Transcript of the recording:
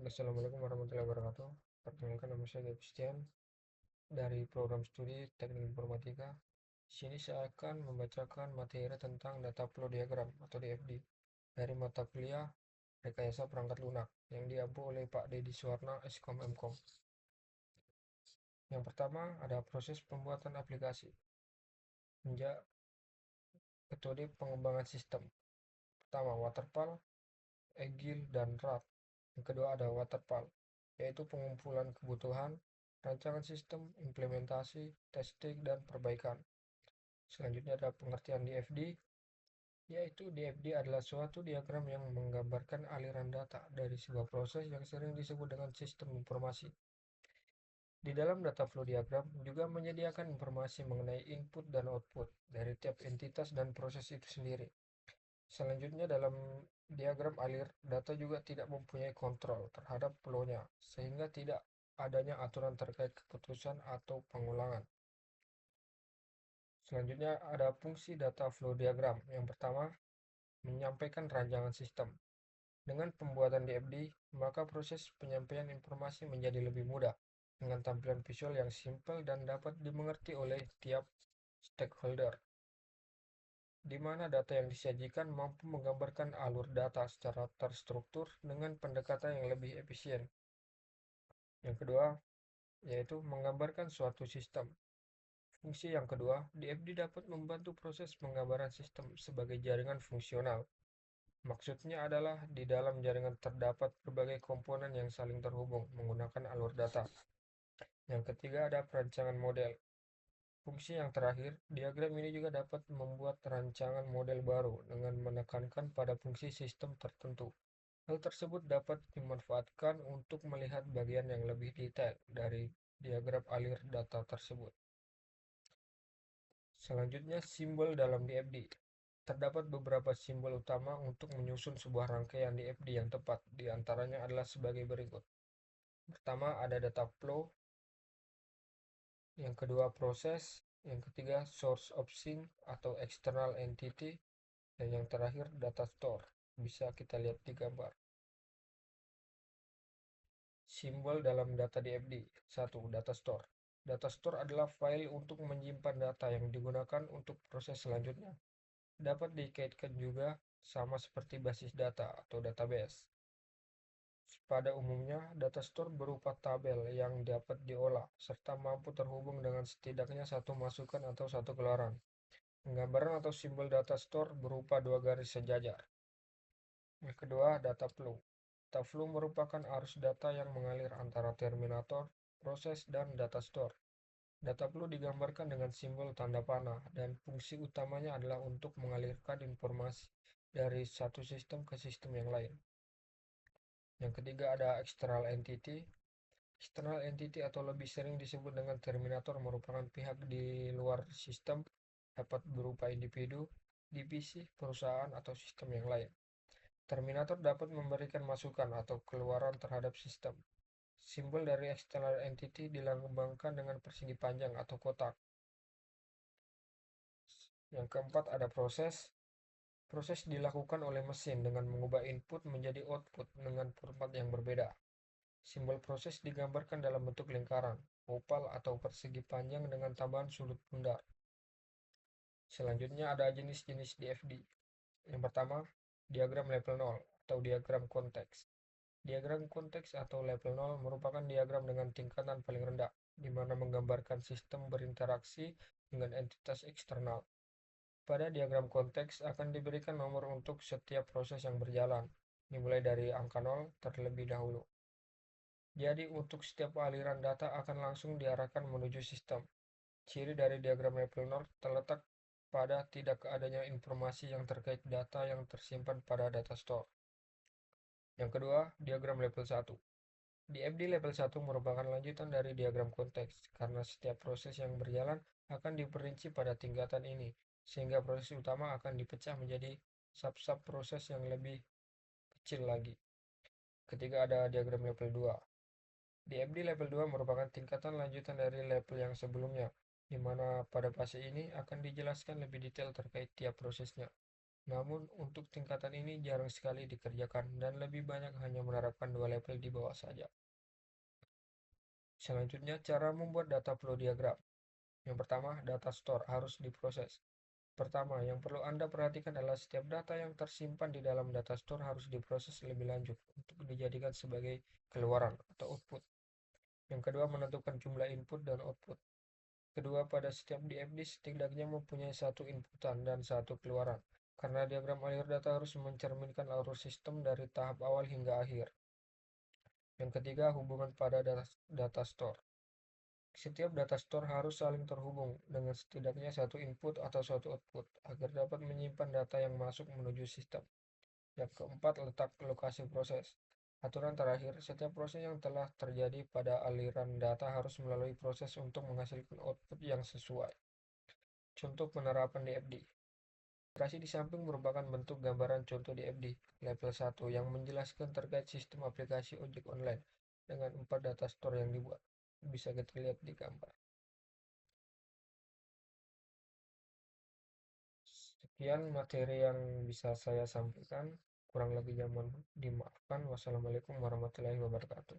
Assalamualaikum warahmatullahi wabarakatuh. Perkenalkan, nama saya Christian dari program studi Teknik Informatika. Di sini saya akan membacakan materi tentang data flow diagram atau DFD dari mata kuliah Rekayasa Perangkat Lunak yang diampu oleh Pak Dedi Suwarna, Eskom Mkom. Yang pertama ada proses pembuatan aplikasi. Metode pengembangan sistem. Pertama, waterfall, agile, dan RAP. Yang kedua ada waterfall, yaitu pengumpulan kebutuhan, rancangan sistem, implementasi, testing, dan perbaikan. Selanjutnya ada pengertian DFD, yaitu DFD adalah suatu diagram yang menggambarkan aliran data dari sebuah proses yang sering disebut dengan sistem informasi. Di dalam data flow diagram juga menyediakan informasi mengenai input dan output dari tiap entitas dan proses itu sendiri. Selanjutnya dalam diagram alir, data juga tidak mempunyai kontrol terhadap flow-nya, sehingga tidak adanya aturan terkait keputusan atau pengulangan. Selanjutnya ada fungsi data flow diagram. Yang pertama, menyampaikan rancangan sistem. Dengan pembuatan DFD, maka proses penyampaian informasi menjadi lebih mudah dengan tampilan visual yang simpel dan dapat dimengerti oleh tiap stakeholder, di mana data yang disajikan mampu menggambarkan alur data secara terstruktur dengan pendekatan yang lebih efisien. Yang kedua, yaitu menggambarkan suatu sistem. Fungsi yang kedua, DFD dapat membantu proses penggambaran sistem sebagai jaringan fungsional. Maksudnya adalah di dalam jaringan terdapat berbagai komponen yang saling terhubung menggunakan alur data. Yang ketiga ada perancangan model. Fungsi yang terakhir, diagram ini juga dapat membuat rancangan model baru dengan menekankan pada fungsi sistem tertentu. Hal tersebut dapat dimanfaatkan untuk melihat bagian yang lebih detail dari diagram alir data tersebut. Selanjutnya, simbol dalam DFD. Terdapat beberapa simbol utama untuk menyusun sebuah rangkaian DFD yang tepat. Di antaranya adalah sebagai berikut. Pertama, ada data flow. Yang kedua, proses. Yang ketiga, source of sync atau external entity. Dan yang terakhir, data store. Bisa kita lihat di gambar. Simbol dalam data DFD. 1. Data store. Data store adalah file untuk menyimpan data yang digunakan untuk proses selanjutnya. Dapat dikaitkan juga sama seperti basis data atau database. Pada umumnya, data store berupa tabel yang dapat diolah, serta mampu terhubung dengan setidaknya satu masukan atau satu keluaran. Gambaran atau simbol data store berupa dua garis sejajar. Yang kedua, data flow. Data flow merupakan arus data yang mengalir antara terminator, proses, dan data store. Data flow digambarkan dengan simbol tanda panah, dan fungsi utamanya adalah untuk mengalirkan informasi dari satu sistem ke sistem yang lain. Yang ketiga ada external entity. External entity atau lebih sering disebut dengan terminator merupakan pihak di luar sistem, dapat berupa individu, divisi, perusahaan, atau sistem yang lain. Terminator dapat memberikan masukan atau keluaran terhadap sistem. Simbol dari external entity dilambangkan dengan persegi panjang atau kotak. Yang keempat ada proses. Proses dilakukan oleh mesin dengan mengubah input menjadi output dengan format yang berbeda. Simbol proses digambarkan dalam bentuk lingkaran, oval, atau persegi panjang dengan tambahan sudut bundar. Selanjutnya ada jenis-jenis DFD. Yang pertama, diagram level 0 atau diagram konteks. Diagram konteks atau level 0 merupakan diagram dengan tingkatan paling rendah, di mana menggambarkan sistem berinteraksi dengan entitas eksternal. Pada diagram konteks akan diberikan nomor untuk setiap proses yang berjalan, dimulai dari angka 0 terlebih dahulu. Jadi untuk setiap aliran data akan langsung diarahkan menuju sistem. Ciri dari diagram level 0 terletak pada tidak adanya informasi yang terkait data yang tersimpan pada data store. Yang kedua, diagram level 1. DFD level 1 merupakan lanjutan dari diagram konteks, karena setiap proses yang berjalan akan diperinci pada tingkatan ini, sehingga proses utama akan dipecah menjadi sub-sub proses yang lebih kecil lagi. Ketiga ada diagram level 2. DFD level 2 merupakan tingkatan lanjutan dari level yang sebelumnya, di mana pada fase ini akan dijelaskan lebih detail terkait tiap prosesnya. Namun, untuk tingkatan ini jarang sekali dikerjakan dan lebih banyak hanya menerapkan dua level di bawah saja. Selanjutnya, cara membuat data flow diagram. Yang pertama, data store harus diproses. Pertama, yang perlu Anda perhatikan adalah setiap data yang tersimpan di dalam data store harus diproses lebih lanjut untuk dijadikan sebagai keluaran atau output. Yang kedua, menentukan jumlah input dan output. Kedua, pada setiap DFD setidaknya mempunyai satu inputan dan satu keluaran, karena diagram alur data harus mencerminkan alur sistem dari tahap awal hingga akhir. Yang ketiga, hubungan pada data store. Setiap data store harus saling terhubung dengan setidaknya satu input atau satu output agar dapat menyimpan data yang masuk menuju sistem. Yang keempat, letak lokasi proses. Aturan terakhir, setiap proses yang telah terjadi pada aliran data harus melalui proses untuk menghasilkan output yang sesuai. Contoh penerapan DFD. Aplikasi di samping merupakan bentuk gambaran contoh DFD level 1 yang menjelaskan terkait sistem aplikasi ojek online dengan 4 data store yang dibuat. Bisa kita lihat di gambar. Sekian materi yang bisa saya sampaikan. Kurang lebihnya mohon dimaafkan. Wassalamualaikum warahmatullahi wabarakatuh.